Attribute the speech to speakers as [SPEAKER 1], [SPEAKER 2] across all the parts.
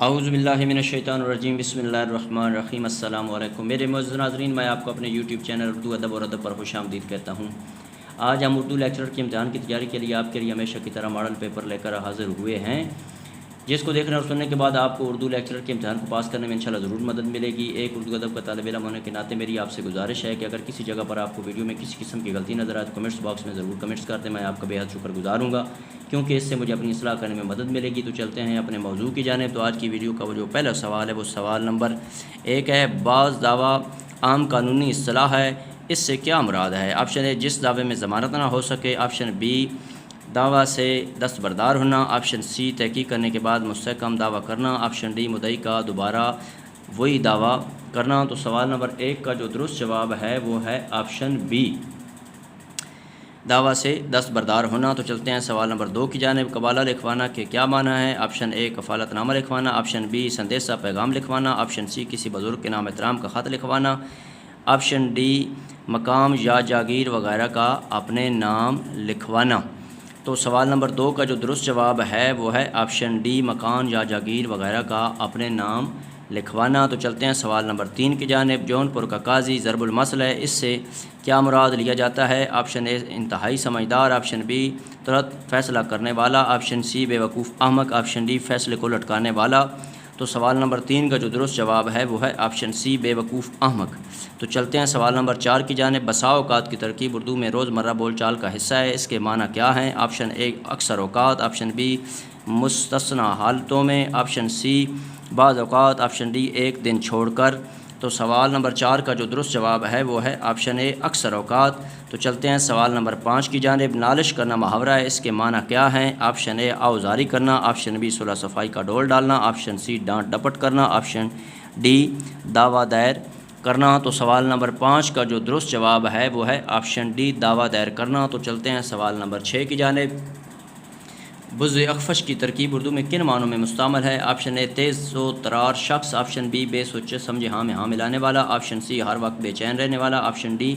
[SPEAKER 1] اعوذ باللہ من الشیطان الرجیم، بسم اللہ الرحمن الرحیم۔ السلام علیکم میرے معزز ناظرین، میں آپ کو اپنے یوٹیوب چینل اردو ادب اور ادب پر خوش آمدید کہتا ہوں۔ آج ہم اردو لیکچرر کے امتحان کی تیاری کے لیے آپ کے لیے ہمیشہ کی طرح ماڈل پیپر لے کر حاضر ہوئے ہیں، جس کو دیکھنے اور سننے کے بعد آپ کو اردو لیکچرر کے امتحان کو پاس کرنے میں انشاءاللہ ضرور مدد ملے گی۔ ایک اردو ادب کا طالب علم ہونے کے ناطے میری آپ سے گزارش ہے کہ اگر کسی جگہ پر آپ کو ویڈیو میں کسی قسم کی غلطی نظر آئے تو کمنٹس باکس میں ضرور کمنٹس کر دیں، میں آپ کا بے حد شکر گزار ہوں گا، کیونکہ اس سے مجھے اپنی اصلاح کرنے میں مدد ملے گی۔ تو چلتے ہیں اپنے موضوع کی جانب۔ تو آج کی ویڈیو کا وہ جو پہلا سوال ہے وہ سوال نمبر 1 ہے، بعض دعویٰ عام قانونی اصطلاح ہے، اس سے کیا مراد ہے؟ آپشن اے، جس دعوے میں ضمانت نہ ہو سکے۔ آپشن بی، دعویٰ سے دستبردار ہونا۔ آپشن سی، تحقیق کرنے کے بعد مستحکم دعویٰ کرنا۔ آپشن ڈی، مدعی کا دوبارہ وہی دعویٰ کرنا۔ تو سوال نمبر 1 کا جو درست جواب ہے وہ ہے آپشن بی، دعویٰ سے دستبردار ہونا۔ تو چلتے ہیں سوال نمبر 2 کی جانب۔ قبالہ لکھوانا کے کیا معنی ہے؟ آپشن اے، کفالت نامہ لکھوانا۔ آپشن بی، سندیسہ پیغام لکھوانا۔ آپشن سی، کسی بزرگ کے نام احترام کا خط لکھوانا۔ آپشن ڈی، مقام یا جاگیر وغیرہ کا اپنے نام لکھوانا۔ تو سوال نمبر 2 کا جو درست جواب ہے وہ ہے آپشن ڈی، مکان یا جاگیر وغیرہ کا اپنے نام لکھوانا۔ تو چلتے ہیں سوال نمبر 3 کی جانب۔ جونپور کا قاضی ضرب المثل ہے، اس سے کیا مراد لیا جاتا ہے؟ آپشن اے، انتہائی سمجھدار۔ آپشن بی، ترنت فیصلہ کرنے والا۔ آپشن سی، بے وقوف احمق۔ آپشن ڈی، فیصلے کو لٹکانے والا۔ تو سوال نمبر 3 کا جو درست جواب ہے وہ ہے آپشن سی، بے وقوف احمق۔ تو چلتے ہیں سوال نمبر 4 کی جانب۔ بسا اوقات کی ترکیب اردو میں روزمرہ بول چال کا حصہ ہے، اس کے معنی کیا ہیں؟ آپشن اے، اکثر اوقات۔ آپشن بی، مستثنیٰ حالتوں میں۔ آپشن سی، بعض اوقات۔ آپشن ڈی، ایک دن چھوڑ کر۔ تو سوال نمبر 4 کا جو درست جواب ہے وہ ہے آپشن اے، اکثر اوقات۔ تو چلتے ہیں سوال نمبر 5 کی جانب۔ نالش کرنا محاورہ ہے، اس کے معنی کیا ہیں؟ آپشن اے، آؤزاری کرنا۔ آپشن بی، صلح صفائی کا ڈول ڈالنا۔ آپشن سی، ڈانٹ ڈپٹ کرنا۔ آپشن ڈی، دعویٰ دائر کرنا۔ تو سوال نمبر 5 کا جو درست جواب ہے وہ ہے آپشن ڈی، دعویٰ دائر کرنا۔ تو چلتے ہیں سوال نمبر 6 کی جانب۔ بز اخفش کی ترکیب اردو میں کن معنوں میں مستعمل ہے؟ آپشن اے، تیز و ترار شخص۔ آپشن بی، بے سوچے سمجھے ہاں میں ہاں ملانے والا۔ آپشن سی، ہر وقت بے چین رہنے والا۔ آپشن ڈی،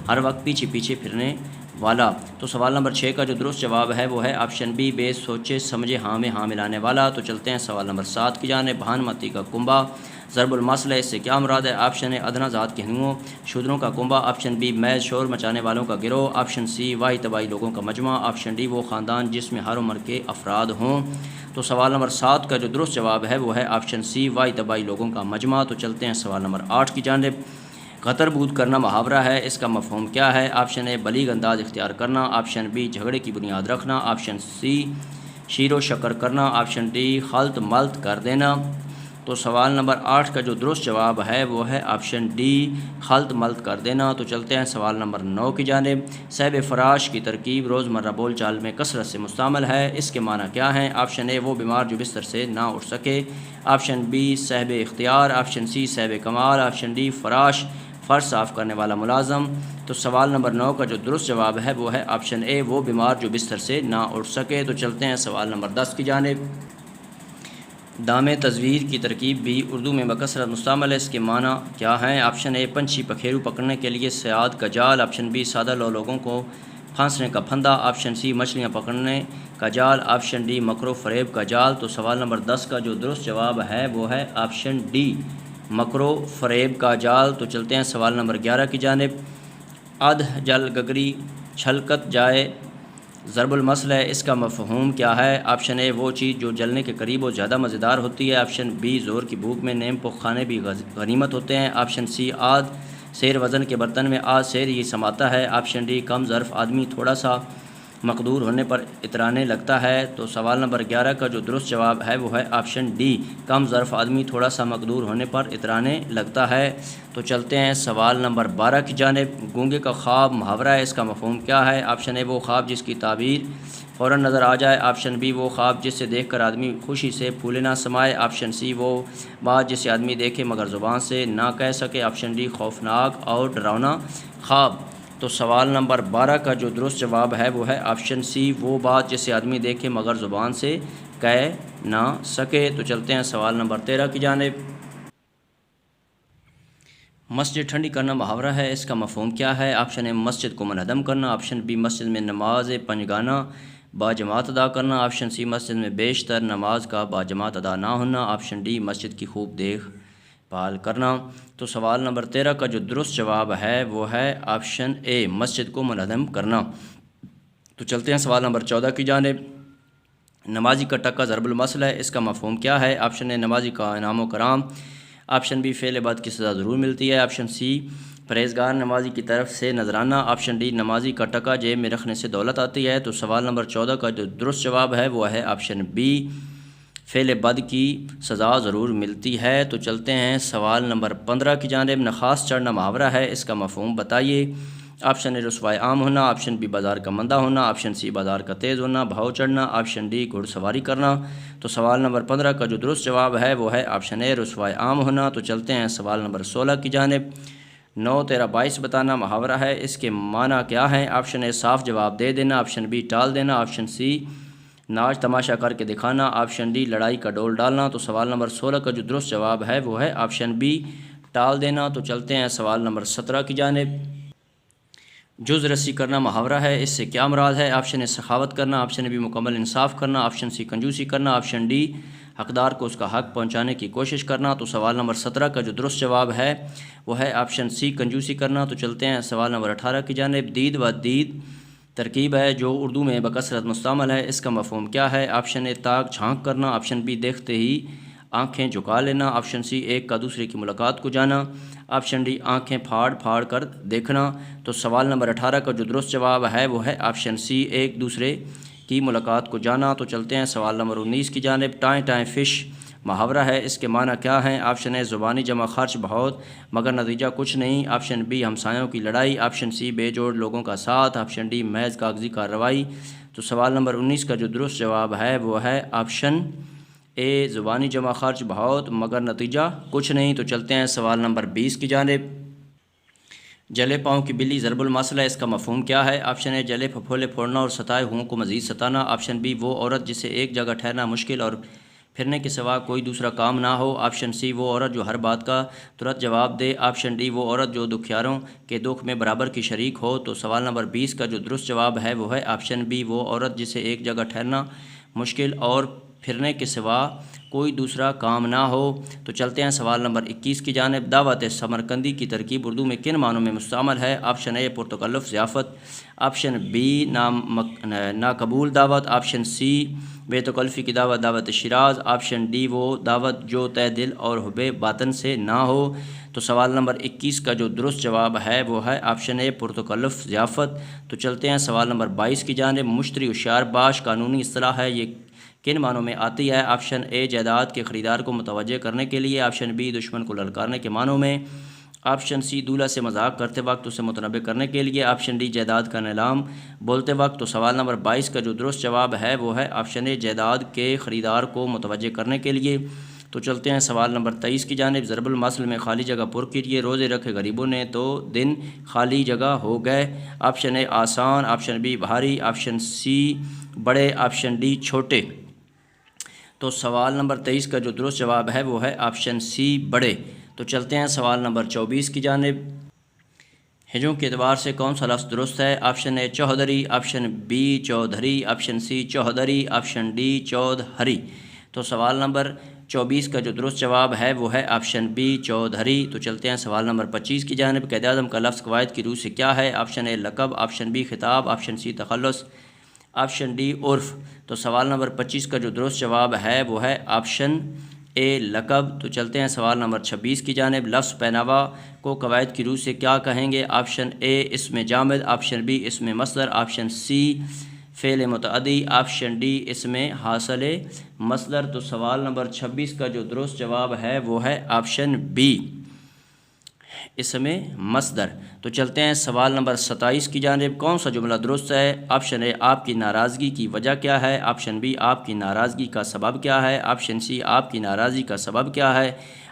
[SPEAKER 1] ہر وقت پیچھے پیچھے پھرنے والا۔ تو سوال نمبر 6 کا جو درست جواب ہے وہ ہے آپشن بی، بے سوچے سمجھے ہاں میں ہاں ملانے والا۔ تو چلتے ہیں سوال نمبر 7 کی جانب۔ بھانمتی کا کنبہ ضرب المثل ہے، اس سے کیا مراد ہے؟ آپشن اے، ادنا ذات کے ہندوؤں شودروں کا کنبہ۔ آپشن بی، محض شور مچانے والوں کا گروہ۔ آپشن سی، واہی طبائی لوگوں کا مجمع۔ آپشن ڈی، وہ خاندان جس میں ہر عمر کے افراد ہوں۔ تو سوال نمبر 7 کا جو درست جواب ہے وہ ہے آپشن سی، واہی طبائی لوگوں کا مجمع۔ تو چلتے ہیں سوال نمبر 8 کی جانب۔ قطر بود کرنا محاورہ ہے، اس کا مفہوم کیا ہے؟ آپشن اے، بلیغ انداز اختیار کرنا۔ آپشن بی، جھگڑے کی بنیاد رکھنا۔ آپشن سی، شیر و شکر کرنا۔ آپشن ڈی، خلط ملط کر دینا۔ تو سوال نمبر 8 کا جو درست جواب ہے وہ ہے آپشن ڈی، خلط ملط کر دینا۔ تو چلتے ہیں سوال نمبر 9 کی جانب۔ صاحب فراش کی ترکیب روزمرہ بول چال میں کثرت سے مستعمل ہے، اس کے معنی کیا ہیں؟ آپشن اے، وہ بیمار جو بستر سے نہ اٹھ سکے۔ آپشن بی، صاحب اختیار۔ آپشن سی، صاحب کمال۔ آپشن ڈی، فراش، فرش صاف کرنے والا ملازم۔ تو سوال نمبر 9 کا جو درست جواب ہے وہ ہے آپشن اے، وہ بیمار جو بستر سے نہ اٹھ سکے۔ تو چلتے ہیں سوال نمبر 10 کی جانب۔ دام تزویر کی ترکیب بھی اردو میں بکثرت مستعمل ہے، اس کے معنی کیا ہیں؟ آپشن اے، پنچھی پکھیرو پکڑنے کے لیے صیاد کا جال۔ آپشن بی، سادہ لوگوں کو پھانسنے کا پھندا۔ آپشن سی، مچھلیاں پکڑنے کا جال۔ آپشن ڈی، مکر و فریب کا جال۔ تو سوال نمبر 10 کا جو درست جواب ہے وہ ہے آپشن ڈی، مکر و فریب کا جال۔ تو چلتے ہیں سوال نمبر 11 کی جانب۔ ادھ جل گگری چھلکت جائے ضرب المثل ہے، اس کا مفہوم کیا ہے؟ آپشن اے، وہ چیز جو جلنے کے قریب اور زیادہ مزیدار ہوتی ہے۔ آپشن بی، زور کی بھوک میں نیم پخ کھانے بھی غنیمت ہوتے ہیں۔ آپشن سی، آدھ سیر وزن کے برتن میں آدھ سیر یہ سماتا ہے۔ آپشن ڈی، کم ظرف آدمی تھوڑا سا مقدور ہونے پر اترانے لگتا ہے۔ تو سوال نمبر 11 کا جو درست جواب ہے وہ ہے آپشن ڈی، کم ظرف آدمی تھوڑا سا مقدور ہونے پر اترانے لگتا ہے۔ تو چلتے ہیں سوال نمبر 12 کی جانب۔ گونگے کا خواب محاورہ ہے، اس کا مفہوم کیا ہے؟ آپشن اے، وہ خواب جس کی تعبیر فوراً نظر آ جائے۔ آپشن بی، وہ خواب جس سے دیکھ کر آدمی خوشی سے پھولے نہ سمائے۔ آپشن سی، وہ بات جسے آدمی دیکھے مگر زبان سے نہ کہہ سکے۔ آپشن ڈی، خوفناک اور ڈراؤنا خواب۔ تو سوال نمبر 12 کا جو درست جواب ہے وہ ہے آپشن سی، وہ بات جسے آدمی دیکھے مگر زبان سے کہہ نہ سکے۔ تو چلتے ہیں سوال نمبر 13 کی جانب۔ مسجد ٹھنڈی کرنا محاورہ ہے، اس کا مفہوم کیا ہے؟ آپشن اے، مسجد کو منہدم کرنا۔ آپشن بی، مسجد میں نماز پنجگانہ باجماعت ادا کرنا، آپشن سی مسجد میں بیشتر نماز کا باجماعت ادا نہ ہونا، آپشن ڈی مسجد کی خوب دیکھ بھال کرنا۔ تو سوال نمبر 13 کا جو درست جواب ہے وہ ہے آپشن اے مسجد کو منہدم کرنا۔ تو چلتے ہیں سوال نمبر 14 کی جانب۔ نمازی کا ٹکا ضرب المثل ہے، اس کا مفہوم کیا ہے؟ آپشن اے نمازی کا انعام و کرام، آپشن بی فعل بد کی سزا ضرور ملتی ہے، آپشن سی پرہیزگار نمازی کی طرف سے نذرانہ، آپشن ڈی نمازی کا ٹکا جیب میں رکھنے سے دولت آتی ہے۔ تو سوال نمبر 14 کا جو درست جواب ہے وہ ہے آپشن بی فعل بد کی سزا ضرور ملتی ہے۔ تو چلتے ہیں سوال نمبر 15 کی جانب۔ نخاس چڑھنا محاورہ ہے، اس کا مفہوم بتائیے۔ آپشن اے رسوائے عام ہونا، آپشن بی بازار کا مندہ ہونا، آپشن سی بازار کا تیز ہونا، بھاؤ چڑھنا، آپشن ڈی گھڑ سواری کرنا۔ تو سوال نمبر 15 کا جو درست جواب ہے وہ ہے آپشن اے رسوائے عام ہونا۔ تو چلتے ہیں سوال نمبر 16 کی جانب۔ 9 13 22 بتانا محاورہ ہے، اس کے معنی کیا ہیں؟ آپشن اے صاف جواب دے دینا، آپشن بی ٹال دینا، آپشن سی ناچ تماشا کر کے دکھانا، آپشن ڈی لڑائی کا ڈول ڈالنا۔ تو سوال نمبر 16 کا جو درست جواب ہے وہ ہے آپشن بی ٹال دینا۔ تو چلتے ہیں سوال نمبر 17 کی جانب۔ جز رسی کرنا محاورہ ہے، اس سے کیا مراد ہے؟ آپشن اے سخاوت کرنا، آپشن بی مکمل انصاف کرنا، آپشن سی کنجوسی کرنا، آپشن ڈی حقدار کو اس کا حق پہنچانے کی کوشش کرنا۔ تو سوال نمبر 17 کا جو درست جواب ہے وہ ہے آپشن سی کنجوسی کرنا۔ تو چلتے ہیں سوال نمبر 18 کی جانب۔ دید و دید ترکیب ہے جو اردو میں بکثرت مستعمل ہے، اس کا مفہوم کیا ہے؟ آپشن اے تاک جھانک کرنا، آپشن بی دیکھتے ہی آنکھیں جھکا لینا، آپشن سی ایک کا دوسرے کی ملاقات کو جانا، آپشن ڈی آنکھیں پھاڑ پھاڑ کر دیکھنا۔ تو سوال نمبر 18 کا جو درست جواب ہے وہ ہے آپشن سی ایک دوسرے کی ملاقات کو جانا۔ تو چلتے ہیں سوال نمبر 19 کی جانب۔ ٹائیں ٹائیں فش محاورہ ہے، اس کے معنی کیا ہیں؟ آپشن اے زبانی جمع خرچ بہت مگر نتیجہ کچھ نہیں، آپشن بی ہمسایوں کی لڑائی، آپشن سی بے جوڑ لوگوں کا ساتھ، آپشن ڈی محض کاغذی کارروائی۔ تو سوال نمبر 19 کا جو درست جواب ہے وہ ہے آپشن اے زبانی جمع خرچ بہت مگر نتیجہ کچھ نہیں۔ تو چلتے ہیں سوال نمبر 20 کی جانب۔ جلے پاؤں کی بلی ضرب المثل ہے، اس کا مفہوم کیا ہے؟ آپشن اے جلے پھپھولے پھوڑنا اور ستائے ہوئوں کو مزید ستانا، آپشن بی وہ عورت جسے ایک جگہ ٹھہرنا مشکل اور پھرنے کے سوا کوئی دوسرا کام نہ ہو، آپشن سی وہ عورت جو ہر بات کا ترنت جواب دے، آپشن ڈی وہ عورت جو دکھیاروں کے دکھ میں برابر کی شریک ہو۔ تو سوال نمبر 20 کا جو درست جواب ہے وہ ہے آپشن بی وہ عورت جسے ایک جگہ ٹھہرنا مشکل اور پھرنے کے سوا کوئی دوسرا کام نہ ہو۔ تو چلتے ہیں سوال نمبر 21 کی جانب۔ دعوت سمرقندی کی ترکیب اردو میں کن معنوں میں مستعمل ہے؟ آپشن اے پرتکلف ضیافت، آپشن بی ناقبول دعوت، آپشن سی بے تکلفی کی دعوت دعوت شیراز، آپشن ڈی وہ دعوت جو تہ دل اور حب باطن سے نہ ہو۔ تو سوال نمبر 21 کا جو درست جواب ہے وہ ہے آپشن اے پرتکلف ضیافت۔ تو چلتے ہیں سوال نمبر 22 کی جانب۔ مشتری ہوشیار باش قانونی اصطلاح ہے، یہ کن معنوں میں آتی ہے؟ آپشن اے جائیداد کے خریدار کو متوجہ کرنے کے لیے، آپشن بی دشمن کو للکارنے کے معنوں میں، آپشن سی دولہا سے مذاق کرتے وقت اسے متنبع کرنے کے لیے، آپشن ڈی جائیداد کا نیلام بولتے وقت۔ تو سوال نمبر 22 کا جو درست جواب ہے وہ ہے آپشن اے جائیداد کے خریدار کو متوجہ کرنے کے لیے۔ تو چلتے ہیں سوال نمبر 23 کی جانب۔ ضرب المثل میں خالی جگہ پر کیجیے، روزے رکھے غریبوں نے تو دن خالی جگہ ہو گئے، آپشن اے آسان، آپشن بی بھاری، آپشن سی بڑے، آپشن ڈی چھوٹے۔ تو سوال نمبر 23 کا جو درست جواب ہے وہ ہے آپشن سی بڑے۔ تو چلتے ہیں سوال نمبر 24 کی جانب۔ ہجوں کے اعتبار سے کون سا لفظ درست ہے؟ Option A Chaudhry, option B Chaudhry, option C Chaudhry, option D Chaudhry. تو سوال نمبر 24 کا جو درست جواب ہے وہ ہے آپشن بی چودھری۔ تو چلتے ہیں سوال نمبر 25 کی جانب۔ قائد اعظم کا لفظ قواعد کی روح سے کیا ہے؟ آپشن اے لقب، آپشن بی خطاب، آپشن سی تخلص، آپشن ڈی عرف۔ تو سوال نمبر 25 کا جو درست جواب ہے وہ ہے آپشن اے لقب۔ تو چلتے ہیں سوال نمبر 26 کی جانب۔ لفظ پہناوا کو قواعد کی روح سے کیا کہیں گے؟ آپشن اے اسم جامد، آپشن بی اسم مصدر، آپشن سی فعل متعدی، آپشن ڈی اسم حاصل مصدر۔ تو سوال نمبر 26 کا جو درست جواب ہے وہ ہے آپشن بی اسم مصدر۔ تو چلتے ہیں سوال نمبر 27 کی جانب۔ کون سا جملہ درست ہے؟ آپشن اے آپ کی ناراضگی کی وجہ کیا ہے، آپشن بی آپ کی ناراضگی کا سبب کیا ہے، آپشن سی آپ کی ناراضگی کا سبب کیا ہے،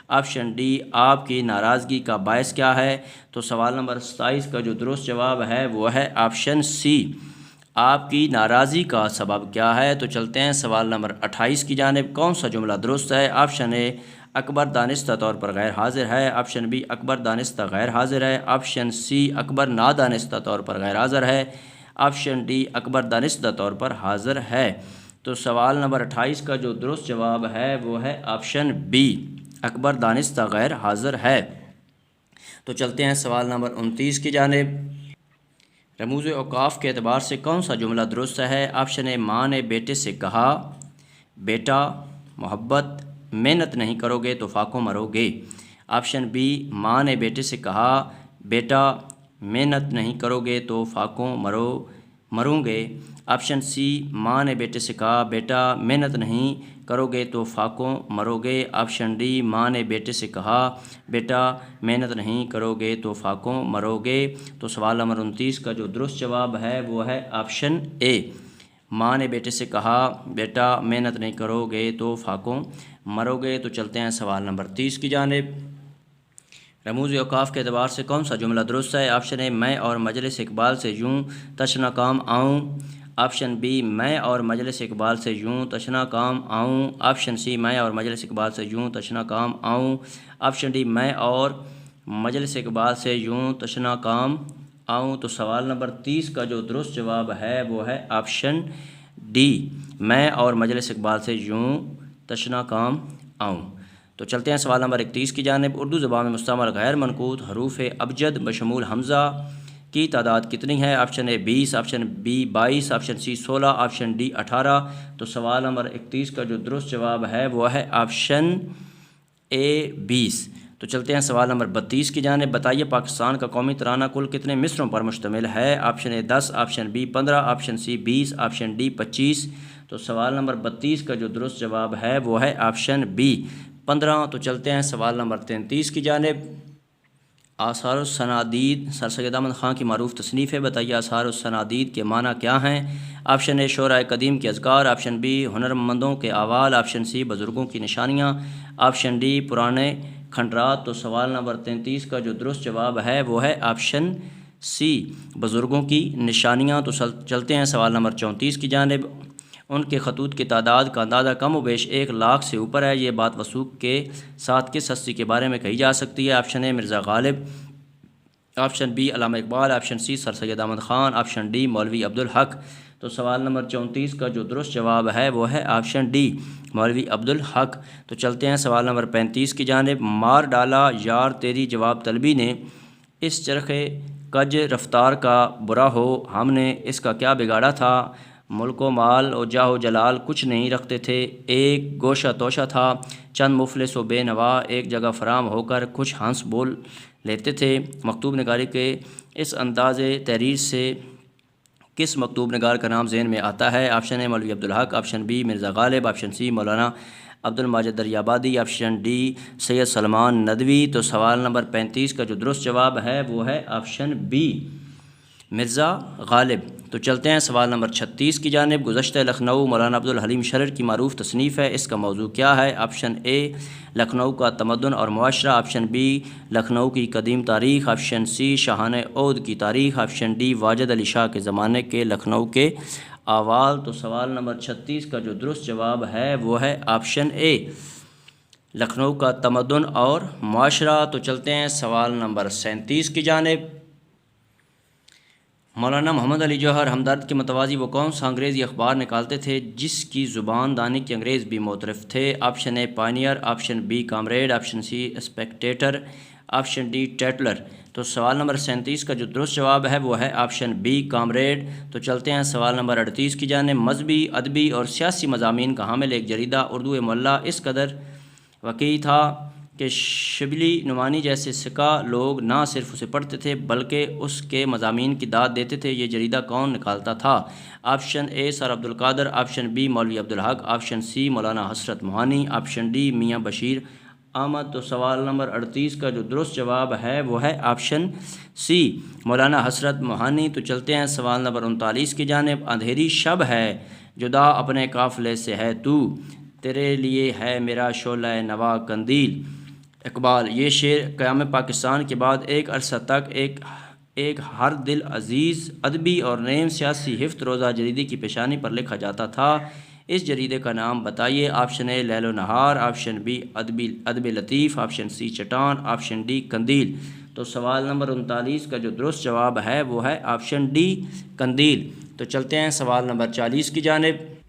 [SPEAKER 1] آپشن ڈی آپ کی ناراضگی کا باعث کیا ہے۔ تو سوال نمبر 27 کا جو درست جواب ہے وہ ہے آپشن سی آپ کی ناراضی کا سبب کیا ہے۔ تو چلتے ہیں سوال نمبر 28 کی جانب۔ کون سا جملہ درست ہے؟ آپشن اے اکبر دانستہ طور پر غیر حاضر ہے، آپشن بی اکبر دانستہ غیر حاضر ہے، آپشن سی اکبر نادانستہ طور پر غیر حاضر ہے، آپشن ڈی اکبر دانستہ طور پر حاضر ہے۔ تو سوال نمبر 28 کا جو درست جواب ہے وہ ہے آپشن بی، اکبر دانستہ غیر حاضر ہے۔ تو چلتے ہیں سوال نمبر 29 کی جانب۔ رموز اوقاف کے اعتبار سے کون سا جملہ درست ہے؟ آپشن اے، ماں نے بیٹے سے کہا بیٹا محبت محنت نہیں کرو گے تو فاقوں مرو گے۔ آپشن بی، ماں نے بیٹے سے کہا بیٹا محنت نہیں کرو گے تو فاقوں مروں گے۔ آپشن سی، ماں نے بیٹے سے کہا بیٹا محنت نہیں کرو گے تو فاقوں مرو گے۔ آپشن ڈی، ماں نے بیٹے سے کہا بیٹا محنت نہیں کرو گے تو فاقوں مرو گے۔ تو سوال نمبر 29 کا جو درست جواب ہے وہ ہے آپشن اے، ماں نے بیٹے سے کہا بیٹا محنت نہیں کرو گے تو فاقوں مرو گے۔ تو چلتے ہیں سوال نمبر 30 کی جانب۔ رموز اوقاف کے اعتبار سے کون سا جملہ درست ہے؟ آپشن اے، میں اور مجلس اقبال سے یوں تشنا کام آؤں۔ آپشن بی، میں اور مجلس اقبال سے یوں تشنا کام آؤں۔ آپشن سی، میں اور مجلس اقبال سے یوں تشنا کام آؤں۔ آپشن ڈی، میں اور مجلس اقبال سے یوں تشنا کام آؤں۔ تو سوال نمبر 30 کا جو درست جواب ہے وہ ہے آپشن ڈی، میں اور مجلس اقبال سے یوں تشنا کام آؤں۔ تو چلتے ہیں سوال نمبر 31 کی جانب۔ اردو زبان میں مستعمل غیر منقوط حروف ابجد بشمول حمزہ کی تعداد کتنی ہے؟ Option A 20، option B 22، option C 16، option D 18۔ تو سوال نمبر 31 کا جو درست جواب ہے وہ ہے آپشن اے 20۔ تو چلتے ہیں سوال نمبر 32 کی جانب۔ بتائیے پاکستان کا قومی ترانہ کل کتنے مصروں پر مشتمل ہے؟ Option A 10، option B 15، option C 20، option D 25۔ تو سوال نمبر 32 کا جو درست جواب ہے وہ ہے آپشن بی 15۔ تو چلتے ہیں سوال نمبر 33 کی جانب۔ آثار السنادید سر سید احمد خان کی معروف تصنیف ہے، بتائیے آثار السنادید کے معنی کیا ہیں؟ آپشن اے، شعراء قدیم کے اذکار۔ آپشن بی، ہنرمندوں کے اعمال۔ آپشن سی، بزرگوں کی نشانیاں۔ آپشن ڈی، پرانے کھنڈرات۔ تو سوال نمبر 33 کا جو درست جواب ہے وہ ہے آپشن سی، بزرگوں کی نشانیاں۔ تو چلتے ہیں سوال نمبر 34 کی جانب۔ ان کے خطوط کی تعداد کا اندازہ کم و بیش 1 لاکھ سے اوپر ہے، یہ بات وثوق کے ساتھ کس ہستی کے بارے میں کہی جا سکتی ہے؟ آپشن اے، مرزا غالب۔ آپشن بی، علامہ اقبال۔ آپشن سی، سر سید احمد خان۔ آپشن ڈی، مولوی عبدالحق۔ تو سوال نمبر 34 کا جو درست جواب ہے وہ ہے آپشن ڈی، مولوی عبدالحق۔ تو چلتے ہیں سوال نمبر 35 کی جانب۔ مار ڈالا یار تیری جواب طلبی نے، اس چرخے کج رفتار کا برا ہو ہم نے اس کا کیا بگاڑا تھا؟ ملک و مال و جاہ و جلال کچھ نہیں رکھتے تھے، ایک گوشہ توشہ تھا، چند مفلس و بے نوا ایک جگہ فراہم ہو کر کچھ ہنس بول لیتے تھے۔ مکتوب نگاری کے اس انداز تحریر سے کس مکتوب نگار کا نام ذہن میں آتا ہے؟ آپشن اے، مولوی Abdul Haq. Option B, Mirza Ghalib. Option C, مولانا عبدالماجد دریابادی۔ آپشن ڈی، سید سلمان ندوی۔ تو سوال نمبر 35 کا جو درست جواب ہے وہ ہے آپشن بی، مرزا غالب۔ تو چلتے ہیں سوال نمبر 36 کی جانب۔ گزشتہ لکھنؤ مولانا عبدالحلیم شرر کی معروف تصنیف ہے، اس کا موضوع کیا ہے؟ آپشن اے، لکھنؤ کا تمدن اور معاشرہ۔ آپشن بی، لکھنؤ کی قدیم تاریخ۔ آپشن سی، شاہانہ عود کی تاریخ۔ آپشن ڈی، واجد علی شاہ کے زمانے کے لکھنؤ کے احوال۔ تو سوال نمبر 36 کا جو درست جواب ہے وہ ہے آپشن اے، لکھنؤ کا تمدن اور معاشرہ۔ تو چلتے ہیں سوال نمبر 37 کی جانب۔ مولانا محمد علی جوہر ہمدرد کے متوازی وہ کون سا انگریزی اخبار نکالتے تھے جس کی زبان دانی کے انگریز بھی معترف تھے؟ Option A, Pioneer. Option B, Comrade. Option C, Spectator. Option D, Tatler. تو سوال نمبر 37 کا جو درست جواب ہے وہ ہے آپشن بی، کامریڈ۔ تو چلتے ہیں سوال نمبر 38 کی جانب۔ مذہبی، ادبی اور سیاسی مضامین کا حامل ایک جریدہ اردو معلیٰ اس قدر وقوع تھا کہ شبلی نعمانی جیسے سکہ لوگ نہ صرف اسے پڑھتے تھے بلکہ اس کے مضامین کی داد دیتے تھے، یہ جریدہ کون نکالتا تھا؟ آپشن اے، سر عبد القادر۔ آپشن بی، مولوی Abdul Haq. Option C, Maulana Hasrat Mohani. Option D, میاں بشیر احمد۔ تو سوال نمبر 38 کا جو درست جواب ہے وہ ہے آپشن سی، مولانا حسرت موہانی۔ تو چلتے ہیں سوال نمبر 39 کی جانب۔ اندھیری شب ہے جدا اپنے قافلے سے ہے تو، تیرے لیے ہے میرا شعلہ نوا قندیل۔ اقبال۔ یہ شعر قیام پاکستان کے بعد ایک عرصہ تک ایک ہر دل عزیز ادبی اور نیم سیاسی ہفت روزہ جریدے کی پیشانی پر لکھا جاتا تھا، اس جریدے کا نام بتائیے۔ آپشن اے، لیل و نہار۔ آپشن بی، ادب لطیف۔ آپشن سی، چٹان۔ Option D, Qandeel. تو سوال نمبر 39 کا جو درست جواب ہے وہ ہے آپشن ڈی قندیل۔ تو چلتے ہیں سوال نمبر 40 کی جانب۔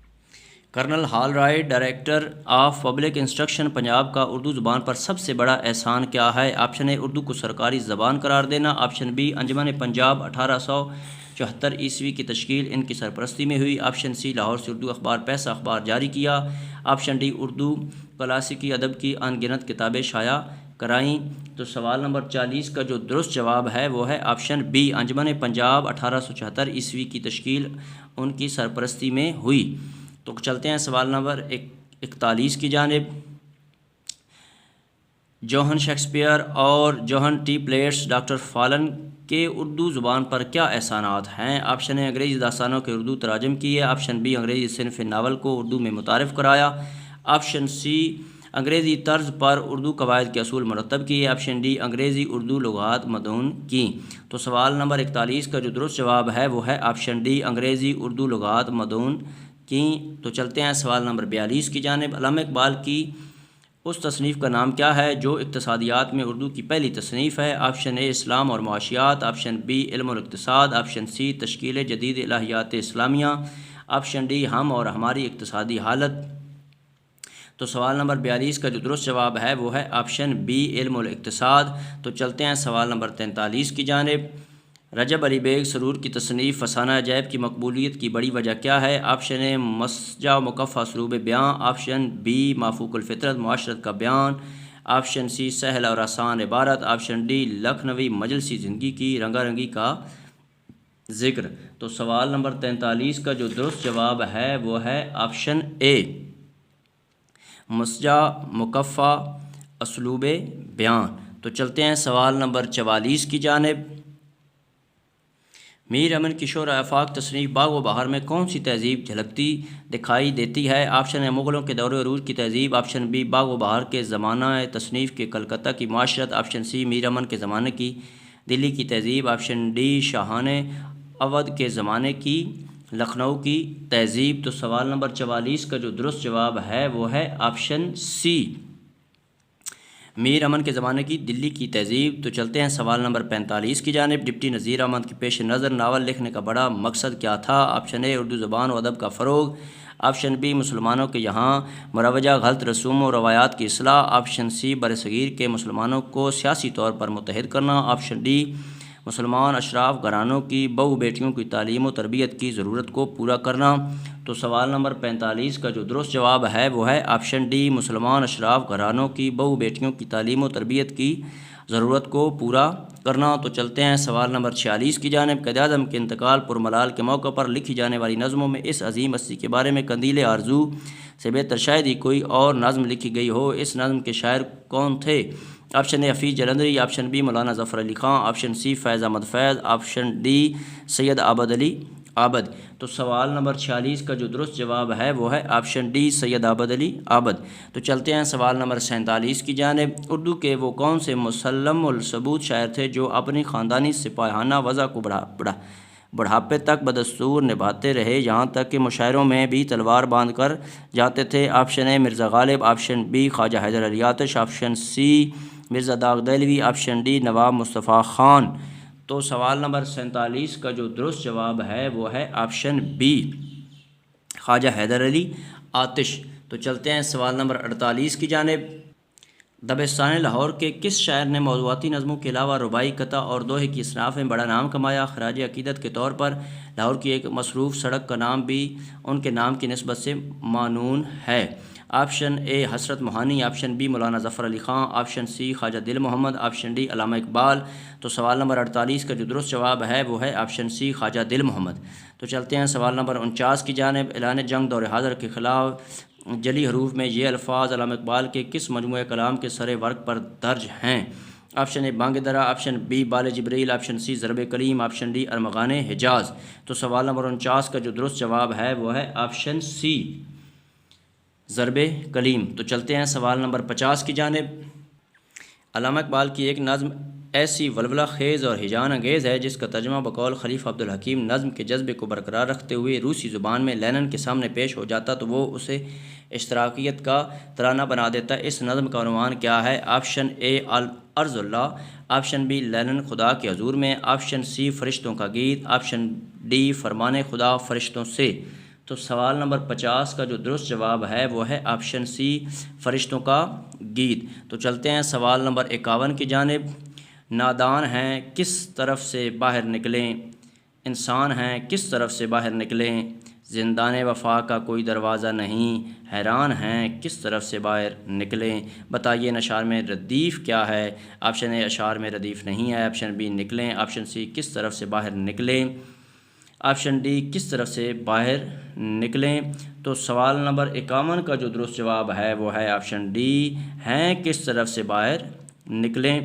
[SPEAKER 1] Colonel Holroyd director of public instruction Punjab کا اردو زبان پر سب سے بڑا احسان کیا ہے؟ آپشن اے اردو کو سرکاری زبان قرار دینا، آپشن بی انجمن پنجاب 1874 عیسوی کی تشکیل ان کی سرپرستی میں ہوئی، آپشن سی لاہور سے اردو اخبار پیسہ اخبار جاری کیا، آپشن ڈی اردو کلاسیکی ادب کی ان گنت کتابیں شائع کرائیں۔ تو سوال نمبر 40 کا جو درست جواب ہے وہ ہے آپشن بی انجمن پنجاب 1874 عیسوی کی تشکیل ان کی سرپرستی میں ہوئی۔ تو چلتے ہیں سوال نمبر 41 کی جانب۔ جوہن شیکسپیئر اور جوہن ٹی پلیٹس ڈاکٹر فالن کے اردو زبان پر کیا احسانات ہیں؟ آپشن اے انگریزی داستانوں کے اردو تراجم کیے، آپشن بی انگریزی صنف ناول کو اردو میں متعارف کرایا، آپشن سی انگریزی طرز پر اردو قواعد کے اصول مرتب کیے، آپشن ڈی انگریزی اردو لغات مدون کیں۔ تو سوال نمبر 41 کا جو درست جواب ہے وہ ہے آپشن ڈی انگریزی اردو لغات مدون کی۔ تو چلتے ہیں سوال نمبر 42 کی جانب۔ علامہ اقبال کی اس تصنیف کا نام کیا ہے جو اقتصادیات میں اردو کی پہلی تصنیف ہے؟ آپشن اے اسلام اور معاشیات، آپشن بی علم الاقتصاد، آپشن سی تشکیل جدید الہیات اسلامیہ، آپشن ڈی ہم اور ہماری اقتصادی حالت۔ تو سوال نمبر 42 کا جو درست جواب ہے وہ ہے آپشن بی علم الاقتصاد۔ تو چلتے ہیں سوال نمبر 43 کی جانب۔ رجب علی بیگ سرور کی تصنیف فسانہ عجائب کی مقبولیت کی بڑی وجہ کیا ہے؟ آپشن اے مسجع مکفہ اسلوب بیان، آپشن بی مافوق الفطرت معاشرت کا بیان، آپشن سی سہل اور آسان عبارت، آپشن ڈی لکھنوی مجلسی زندگی کی رنگا رنگی کا ذکر۔ تو سوال نمبر 43 کا جو درست جواب ہے وہ ہے آپشن اے مسجع مکفہ اسلوب بیان۔ تو چلتے ہیں سوال نمبر 44 کی جانب۔ میر امن کی شور آفاق تصنیف باغ و بہار میں کون سی تہذیب جھلکتی دکھائی دیتی ہے؟ آپشن اے مغلوں کے دور عروج کی تہذیب، آپشن بی باغ و بہار کے زمانہ تصنیف کے کلکتہ کی معاشرت، آپشن سی میر امن کے زمانے کی دلی کی تہذیب، آپشن ڈی شاہان اودھ کے زمانے کی لکھنؤ کی تہذیب۔ تو سوال نمبر 44 کا جو درست جواب ہے وہ ہے آپشن سی میر امن کے زمانے کی دلی کی تہذیب۔ تو چلتے ہیں سوال نمبر 45 کی جانب۔ ڈپٹی نذیر احمد کے پیش نظر ناول لکھنے کا بڑا مقصد کیا تھا؟ آپشن اے اردو زبان و ادب کا فروغ، آپشن بی مسلمانوں کے یہاں مروجہ غلط رسوم و روایات کی اصلاح، آپشن سی برصغیر کے مسلمانوں کو سیاسی طور پر متحد کرنا، آپشن ڈی مسلمان اشراف گھرانوں کی بہو بیٹیوں کی تعلیم و تربیت کی ضرورت کو پورا کرنا۔ تو سوال نمبر 45 کا جو درست جواب ہے وہ ہے آپشن ڈی مسلمان اشراف گھرانوں کی بہو بیٹیوں کی تعلیم و تربیت کی ضرورت کو پورا کرنا۔ تو چلتے ہیں سوال نمبر 46 کی جانب۔ قائد اعظم کے انتقال پر ملال کے موقع پر لکھی جانے والی نظموں میں اس عظیم ہستی کے بارے میں قندیل آرزو سے بہتر شاید ہی کوئی اور نظم لکھی گئی ہو، اس نظم کے شاعر کون تھے؟ آپشن اے حفیظ جلندری، آپشن بی مولانا ظفر علی خان، آپشن سی فیض احمد فیض، آپشن ڈی سید عابد علی عابد۔ تو سوال نمبر 46 کا جو درست جواب ہے وہ ہے آپشن ڈی سید عابد علی عابد۔ تو چلتے ہیں سوال نمبر 47 کی جانب۔ اردو کے وہ کون سے مسلم الثبوت شاعر تھے جو اپنی خاندانی سپاہانہ وضع کو بڑھاپے تک بدستور نبھاتے رہے، یہاں تک کہ مشاعروں میں بھی تلوار باندھ کر جاتے تھے؟ آپشن اے مرزا غالب، آپشن بی خواجہ حیدر علی آتش، آپشن سی مرزا داغ دہلوی، آپشن ڈی نواب مصطفیٰ خان۔ تو سوال نمبر 47 کا جو درست جواب ہے وہ ہے آپشن بی خواجہ حیدر علی آتش۔ تو چلتے ہیں سوال نمبر 48 کی جانب۔ دبستان لاہور کے کس شاعر نے موضوعاتی نظموں کے علاوہ رباعی قطع اور دوہے کی اصناف میں بڑا نام کمایا؟ خراج عقیدت کے طور پر لاہور کی ایک مصروف سڑک کا نام بھی ان کے نام کی نسبت سے معنون ہے۔ آپشن اے حسرت موہانی، آپشن بی مولانا ظفر علی خان، آپشن سی خواجہ دل محمد، آپشن ڈی علامہ اقبال۔ تو سوال نمبر 48 کا جو درست جواب ہے وہ ہے آپشن سی خواجہ دل محمد۔ تو چلتے ہیں سوال نمبر 49 کی جانب۔ اعلان جنگ دور حاضر کے خلاف جلی حروف میں یہ الفاظ علامہ اقبال کے کس مجموعہ کلام کے سر ورق پر درج ہیں؟ آپشن اے بانگ درا، آپشن بی بال جبریل، آپشن سی ضرب کلیم، آپشن ڈی ارمغان حجاز۔ تو سوال نمبر 49 کا جو درست جواب ہے وہ ہے آپشن سی ضرب کلیم۔ تو چلتے ہیں سوال نمبر 50 کی جانب۔ علامہ اقبال کی ایک نظم ایسی ولولہ خیز اور ہیجان انگیز ہے جس کا ترجمہ بقول خلیفہ عبدالحکیم نظم کے جذبے کو برقرار رکھتے ہوئے روسی زبان میں لینن کے سامنے پیش ہو جاتا تو وہ اسے اشتراکیت کا ترانہ بنا دیتا۔ اس نظم کا عنوان کیا ہے؟ آپشن اے ارض اللہ، آپشن بی لینن خدا کے حضور میں، آپشن سی فرشتوں کا گیت، آپشن ڈی فرمان خدا فرشتوں سے۔ تو سوال نمبر 50 کا جو درست جواب ہے وہ ہے آپشن سی فرشتوں کا گیت۔ تو چلتے ہیں سوال نمبر 51 کی جانب۔ نادان ہیں کس طرف سے باہر نکلیں، انسان ہیں کس طرف سے باہر نکلیں، زندان وفا کا کوئی دروازہ نہیں، حیران ہیں کس طرف سے باہر نکلیں۔ بتائیے ان اشعار میں ردیف کیا ہے؟ آپشن اے اشعار میں ردیف نہیں ہے، آپشن بی نکلیں، آپشن سی کس طرف سے باہر نکلیں، آپشن ڈی کس طرف سے باہر نکلیں۔ تو سوال نمبر 51 کا جو درست جواب ہے وہ ہے آپشن ڈی، ہیں کس طرف سے باہر نکلیں۔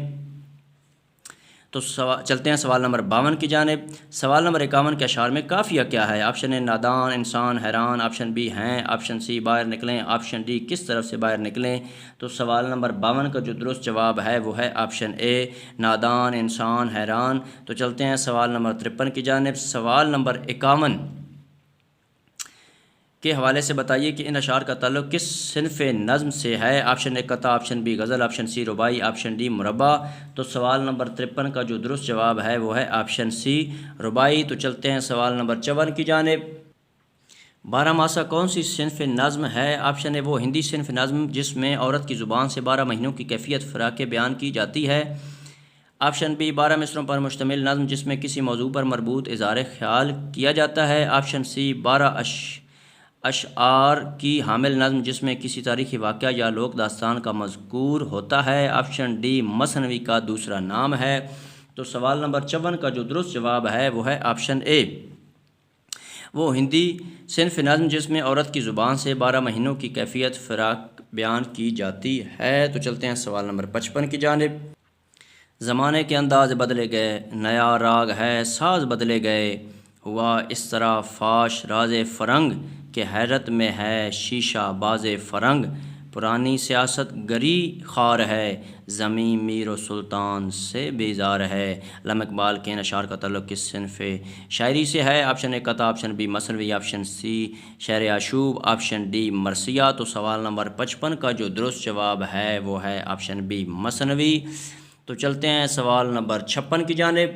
[SPEAKER 1] تو چلتے ہیں سوال نمبر 52 کی جانب۔ سوال نمبر 51 کے اشعار میں قافیہ کیا ہے؟ آپشن اے نادان، انسان، حیران، آپشن بی ہیں، آپشن سی باہر نکلیں، آپشن ڈی کس طرف سے باہر نکلیں۔ تو سوال نمبر 52 کا جو درست جواب ہے وہ ہے آپشن اے نادان، انسان، حیران۔ تو چلتے ہیں سوال نمبر 53 کی جانب۔ سوال نمبر 51 کے حوالے سے بتائیے کہ ان اشعار کا تعلق کس صنف نظم سے ہے؟ آپشن اے قطع، آپشن بی غزل، آپشن سی رباعی، آپشن ڈی مربع۔ تو سوال نمبر 53 کا جو درست جواب ہے وہ ہے آپشن سی رباعی۔ تو چلتے ہیں سوال نمبر 54 کی جانب۔ 12 ماسہ کون سی صنف نظم ہے؟ آپشن اے وہ ہندی صنف نظم جس میں عورت کی زبان سے 12 مہینوں کی کیفیت فراق بیان کی جاتی ہے، آپشن بی 12 مصروں پر مشتمل نظم جس میں کسی موضوع پر مربوط اظہار خیال کیا جاتا ہے، آپشن سی 12 اشعار کی حامل نظم جس میں کسی تاریخی واقعہ یا لوک داستان کا مذکور ہوتا ہے، آپشن ڈی مثنوی کا دوسرا نام ہے۔ تو سوال نمبر 54 کا جو درست جواب ہے وہ ہے آپشن اے وہ ہندی صنف نظم جس میں عورت کی زبان سے 12 مہینوں کی کیفیت فراق بیان کی جاتی ہے۔ تو چلتے ہیں سوال نمبر 55 کی جانب۔ زمانے کے انداز بدلے گئے، نیا راگ ہے ساز بدلے گئے، ہوا اس طرح فاش راز فرنگ کہ حیرت میں ہے شیشہ باز فرنگ، پرانی سیاست گری خار ہے، زمین میر و سلطان سے بیزار ہے۔ علامہ اقبال کے ان اشعار کا تعلق کس صنف شاعری سے ہے؟ آپشن اے قطع، آپشن بی مثنوی، آپشن سی شعر آشوب، آپشن ڈی مرثیہ۔ تو سوال نمبر 55 کا جو درست جواب ہے وہ ہے آپشن بی مثنوی۔ تو چلتے ہیں سوال نمبر 56 کی جانب۔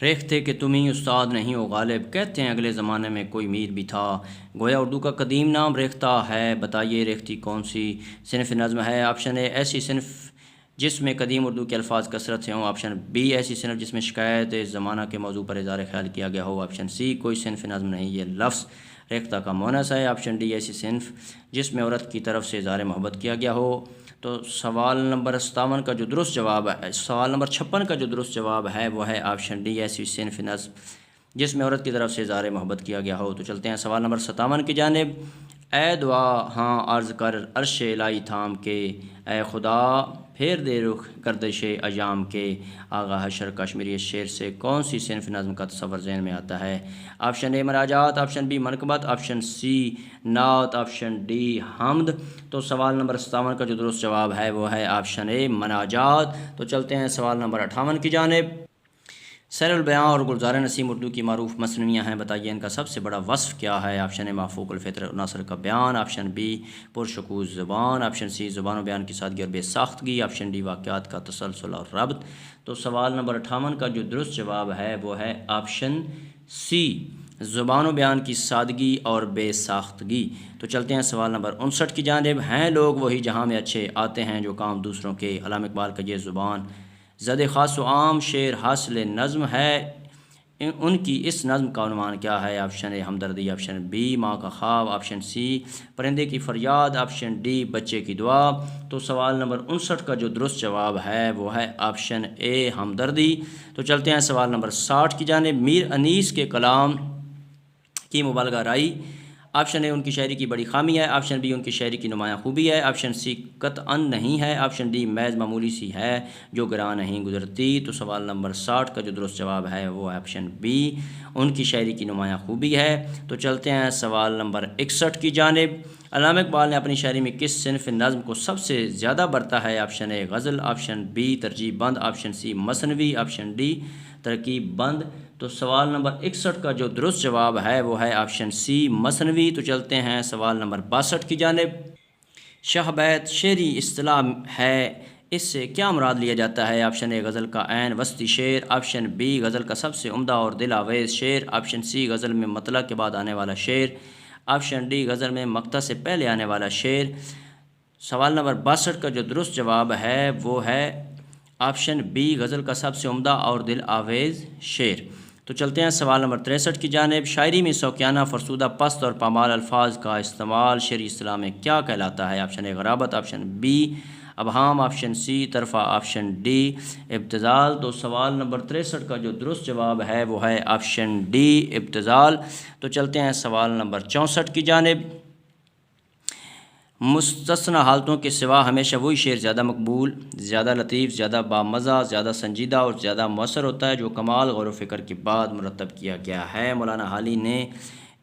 [SPEAKER 1] ریختہ کہ تم ہی استاد نہیں ہو غالب، کہتے ہیں اگلے زمانے میں کوئی میر بھی تھا، گویا اردو کا قدیم نام ریختہ ہے، بتائیے ریختی کون سی صنف نظم ہے؟ آپشن اے ایسی صنف جس میں قدیم اردو کے الفاظ کثرت سے ہوں، آپشن بی ایسی صنف جس میں شکایت زمانہ کے موضوع پر اظہار خیال کیا گیا ہو، آپشن سی کوئی صنف نظم نہیں، یہ لفظ ریختہ کا مونس ہے، آپشن ڈی ایسی صنف جس میں عورت کی طرف سے اظہار محبت کیا گیا ہو۔ تو سوال نمبر 57 کا جو درست جواب ہے، سوال نمبر 56 کا جو درست جواب ہے وہ ہے آپشن ڈی ایسی صنف نظم جس میں عورت کی طرف سے اظہار محبت کیا گیا ہو۔ تو چلتے ہیں سوال نمبر 57 کی جانب۔ اے دعا ہاں عرض کر عرش الہی تھام کے، اے خدا پھیر دے رخ گردش ایام کے، آغا حشر کشمیری شعر سے کون سی صنف نظم کا تصور ذہن میں آتا ہے؟ آپشن اے مناجات، آپشن بی منقبت، آپشن سی نعت، آپشن ڈی حمد۔ تو سوال نمبر 57 کا جو درست جواب ہے وہ ہے آپشن اے مناجات۔ تو چلتے ہیں سوال نمبر 58 کی جانب۔ سیر البیاں اور گلزار نسیم اردو کی معروف مثنویاں ہیں، بتائیے ان کا سب سے بڑا وصف کیا ہے؟ آپشن اے محفوظ الفطر عناصر کا بیان، آپشن بی پرشکوز زبان، آپشن سی زبان و بیان کی سادگی اور بے ساختگی، آپشن ڈی واقعات کا تسلسل اور ربط۔ تو سوال نمبر 58 کا جو درست جواب ہے وہ ہے آپشن سی زبان و بیان کی سادگی اور بے ساختگی۔ تو چلتے ہیں سوال نمبر 59 کی جانب۔ ہیں لوگ وہی جہاں میں اچھے، آتے ہیں جو کام دوسروں کے، علامہ اقبال کا یہ زبان زد خاص و عام شعر حاصل نظم ہے، ان کی اس نظم کا عنوان کیا ہے؟ آپشن اے ہمدردی، آپشن بی ماں کا خواب، آپشن سی پرندے کی فریاد، آپشن ڈی بچے کی دعا۔ تو سوال نمبر 59 کا جو درست جواب ہے وہ ہے آپشن اے ہمدردی۔ تو چلتے ہیں سوال نمبر 60 کی جانب۔ میر انیس کے کلام کی مبالغہ رائی، آپشن اے ان کی شاعری کی بڑی خامی ہے، آپشن بی ان کی شاعری کی نمایاں خوبی ہے، آپشن سی قطعاً نہیں ہے، آپشن ڈی محض معمولی سی ہے جو گراں نہیں گزرتی۔ تو سوال نمبر 60 کا جو درست جواب ہے وہ آپشن بی ان کی شاعری کی نمایاں خوبی ہے۔ تو چلتے ہیں سوال نمبر 61 کی جانب۔ علامہ اقبال نے اپنی شاعری میں کس صنف نظم کو سب سے زیادہ برتا ہے؟ آپشن اے غزل، آپشن بی ترجیب بند، آپشن سی مثنوی، آپشن ڈی ترکیب بند۔ تو سوال نمبر 61 کا جو درست جواب ہے وہ ہے آپشن سی مثنوی۔ تو چلتے ہیں سوال نمبر 62 کی جانب۔ شہ بیت شعری اصطلاح ہے، اس سے کیا مراد لیا جاتا ہے؟ آپشن اے غزل کا عین وسطی شعر، آپشن بی غزل کا سب سے عمدہ اور دل آویز شعر، آپشن سی غزل میں مطلع کے بعد آنے والا شعر، آپشن ڈی غزل میں مقطع سے پہلے آنے والا شعر۔ سوال نمبر 62 کا جو درست جواب ہے وہ ہے آپشن بی غزل کا سب سے عمدہ اور دل آویز شعر۔ تو چلتے ہیں سوال نمبر 63 کی جانب۔ شاعری میں سوکیانہ، فرسودہ، پست اور پامال الفاظ کا استعمال شعری اصطلاح میں کیا کہلاتا ہے؟ آپشن اے غرابت، آپشن بی ابہام، آپشن سی طرفہ، آپشن ڈی ابتذال۔ تو سوال نمبر 63 کا جو درست جواب ہے وہ ہے آپشن ڈی ابتذال۔ تو چلتے ہیں سوال نمبر 64 کی جانب۔ مستثنی حالتوں کے سوا ہمیشہ وہی شعر زیادہ مقبول، زیادہ لطیف، زیادہ بامزہ، زیادہ سنجیدہ اور زیادہ مؤثر ہوتا ہے جو کمال غور و فکر کے بعد مرتب کیا گیا ہے۔ مولانا حالی نے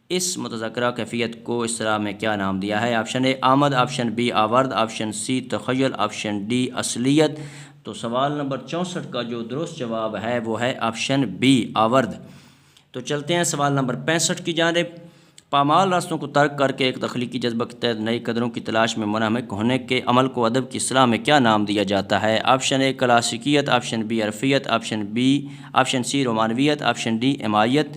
[SPEAKER 1] اس متذکرہ کیفیت کو اس طرح میں کیا نام دیا ہے؟ آپشن اے آمد، آپشن بی آورد، آپشن سی تخیل، آپشن ڈی اصلیت۔ تو سوال نمبر 64 کا جو درست جواب ہے وہ ہے آپشن بی آورد۔ تو چلتے ہیں سوال نمبر 65 کی جانب۔ پامال راستوں کو ترک کر کے ایک تخلیقی جذبہ کے تحت نئی قدروں کی تلاش میں منہمک ہونے کے عمل کو ادب کی اصطلاح میں کیا نام دیا جاتا ہے؟ آپشن اے کلاسیکیت، آپشن بی عرفیت، آپشن سی رومانویت، آپشن ڈی امائیت۔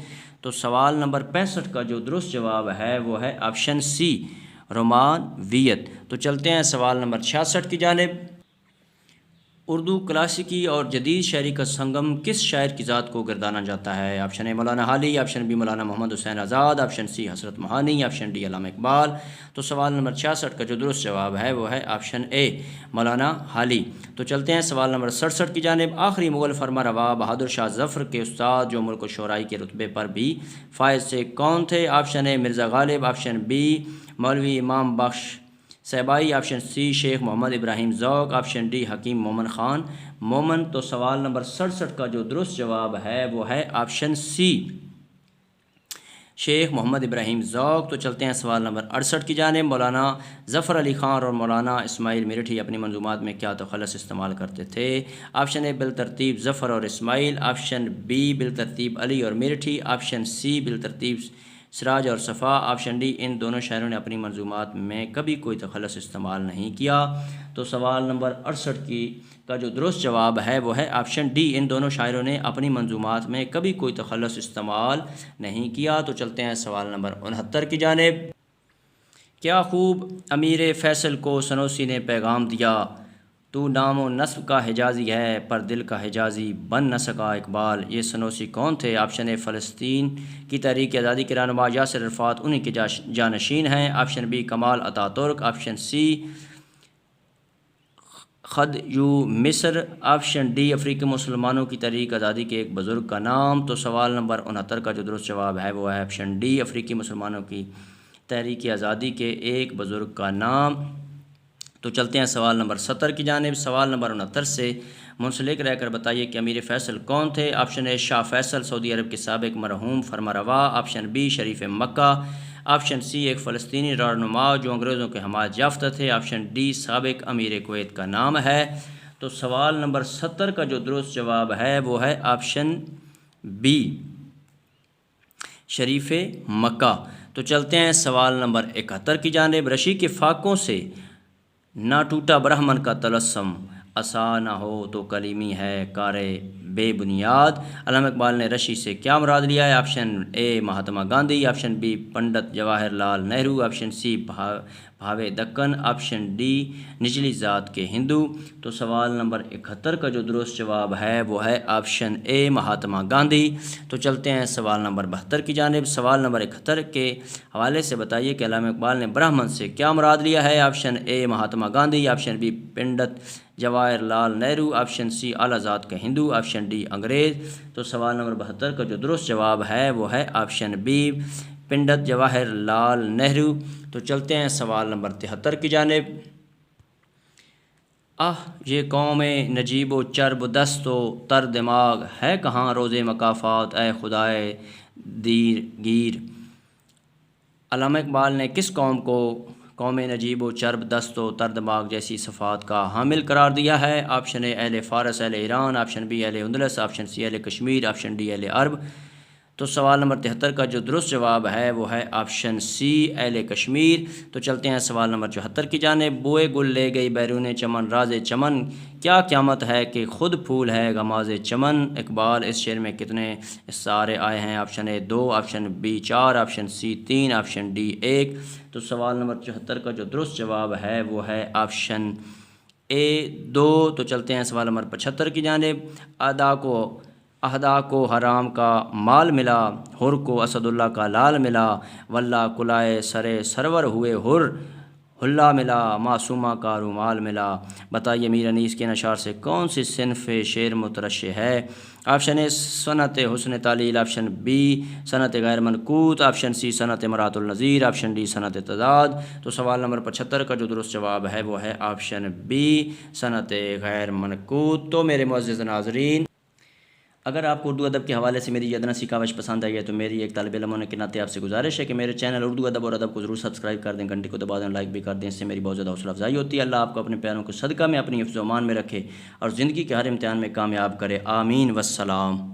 [SPEAKER 1] تو سوال نمبر 65 کا جو درست جواب ہے وہ ہے آپشن سی رومانویت۔ تو چلتے ہیں سوال نمبر 66 کی جانب۔ اردو کلاسیکی اور جدید شاعری کا سنگم کس شاعر کی ذات کو گردانا جاتا ہے؟ آپشن اے مولانا حالی، آپشن بی مولانا محمد حسین آزاد، option C Hasrat Mohani, option D علامہ اقبال۔ تو سوال نمبر 66 کا جو درست جواب ہے وہ ہے آپشن اے مولانا حالی۔ تو چلتے ہیں سوال نمبر 67 کی جانب۔ آخری مغل فرما روا بہادر شاہ ظفر کے استاد جو ملک و شعرائی کے رتبے پر بھی فائز تھے کون تھے؟ آپشن اے مرزا غالب، آپشن بی مولوی امام بخش صیبائی، آپشن سی شیخ محمد ابراہیم ذوق، آپشن ڈی حکیم مومن خان مومن۔ تو سوال نمبر 67 کا جو درست جواب ہے وہ ہے آپشن سی شیخ محمد ابراہیم ذوق۔ تو چلتے ہیں سوال نمبر 68 کی جانب۔ مولانا ظفر علی خان اور مولانا اسماعیل میرٹھی اپنی منظومات میں کیا تخلص استعمال کرتے تھے؟ آپشن اے بالترتیب ظفر اور اسماعیل، آپشن بی بالترتیب علی اور میرٹھی، آپشن سی بالترتیب سراج اور صفا، آپشن ڈی ان دونوں شاعروں نے اپنی منظومات میں کبھی کوئی تخلص استعمال نہیں کیا۔ تو سوال نمبر 68 کا جو درست جواب ہے وہ ہے آپشن ڈی ان دونوں شاعروں نے اپنی منظومات میں کبھی کوئی تخلص استعمال نہیں کیا۔ تو چلتے ہیں سوال نمبر 69 کی جانب۔ کیا خوب امیر فیصل کو سنوسی نے پیغام دیا، تو نام و نسب کا حجازی ہے پر دل کا حجازی بن نہ سکا اقبال۔ یہ سنوسی کون تھے؟ آپشن اے فلسطین کی تحریک آزادی کے رہنما یاسر عرفات انہی کے جانشین ہیں، آپشن بی کمال اتا ترک، آپشن سی خدیو مصر، آپشن ڈی افریقی مسلمانوں کی تحریک آزادی کے ایک بزرگ کا نام۔ تو سوال نمبر 69 کا جو درست جواب ہے وہ ہے آپشن ڈی افریقی مسلمانوں کی تحریک آزادی کے ایک بزرگ کا نام۔ تو چلتے ہیں سوال نمبر 70 کی جانب۔ سوال نمبر 69 سے منسلک رہ کر بتائیے کہ امیر فیصل کون تھے؟ آپشن اے شاہ فیصل سعودی عرب کے سابق مرحوم فرما روا، آپشن بی شریف مکہ، آپشن سی ایک فلسطینی رہنما جو انگریزوں کے حمایت یافتہ تھے، آپشن ڈی سابق امیر کویت کا نام ہے۔ تو سوال نمبر 70 کا جو درست جواب ہے وہ ہے آپشن بی شریف مکہ۔ تو چلتے ہیں سوال نمبر 71 کی جانب۔ رشی کے فاقوں سے نہ ٹوٹا برہمن کا طلسم، عصا نہ ہو تو کلیمی ہے کار بے بنیاد۔ علامہ اقبال نے رشی سے کیا مراد لیا ہے؟ آپشن اے Mahatma Gandhi, option B Pandit Jawahar Lal Nehru, option C بھاوے دکن، آپشن ڈی نچلی ذات کے ہندو۔ تو سوال نمبر 71 کا جو درست جواب ہے وہ ہے آپشن اے مہاتما گاندھی۔ تو چلتے ہیں سوال نمبر 72 کی جانب۔ سوال نمبر 71 کے حوالے سے بتائیے کہ علامہ اقبال نے برہمن سے کیا مراد لیا ہے؟ آپشن اے Mahatma Gandhi, option B Pandit Jawahar Lal Nehru, option C اعلیٰ ذات کے ہندو، آپشن ڈی انگریز۔ تو سوال نمبر 72 کا جو درست جواب ہے وہ ہے آپشن بی پنڈت جواہر لال نہرو۔ تو چلتے ہیں سوال نمبر 73 کی جانب۔ یہ قوم نجیب و چرب دست و تر دماغ ہے کہاں روز مکافات اے خدائے دیر گیر۔ علامہ اقبال نے کس قوم کو قوم نجیب و چرب دست و تر دماغ جیسی صفات کا حامل قرار دیا ہے؟ آپشن اے اہل فارس اہل ایران، آپشن بی اہل اندلس، آپشن سی اہل کشمیر، آپشن ڈی اہل عرب۔ تو سوال نمبر 73 کا جو درست جواب ہے وہ ہے آپشن سی اہل کشمیر۔ تو چلتے ہیں سوال نمبر 74 کی جانب۔ بوئے گل لے گئی بیرون چمن راز چمن، کیا قیامت ہے کہ خود پھول ہے غماز چمن؟ اقبال، اس شعر میں کتنے استعارے آئے ہیں؟ Option A 2، option B 4، option C 3، option D 1۔ تو سوال نمبر 74 کا جو درست جواب ہے وہ ہے آپشن اے 2۔ تو چلتے ہیں سوال نمبر 75 کی جانب۔ اہدا کو حرام کا مال ملا، حر کو اسد اللہ کا لال ملا، واللہ کلائے سرے سرور ہوئے حر، حلہ ملا معصومہ کا رومال ملا۔ بتائیے میر انیس کے اشعار سے کون سی صنف شعر مترشح ہے؟ آپشن اے صنعت حسن تعلیل، آپشن بی صنعت غیر منقوط، آپشن سی صنعت مرات النظیر، آپشن ڈی صنعت تضاد۔ تو سوال نمبر 75 کا جو درست جواب ہے وہ ہے آپشن بی صنعت غیر منقوط۔ تو میرے معزز ناظرین، اگر آپ کو اردو ادب کے حوالے سے میری یہ ادنا سی کاوش پسند آئی ہے تو میری ایک طالب علم ہونے کے ناطے آپ سے گزارش ہے کہ میرے چینل اردو ادب اور ادب کو ضرور سبسکرائب کر دیں، گھنٹی کو دبا دیں، لائک بھی کر دیں، اس سے میری بہت زیادہ حوصلہ افزائی ہوتی ہے۔ اللہ آپ کو اپنے پیاروں کو صدقہ میں اپنی حفظ و امان میں رکھے اور زندگی کے ہر امتحان میں کامیاب کرے، آمین والسلام۔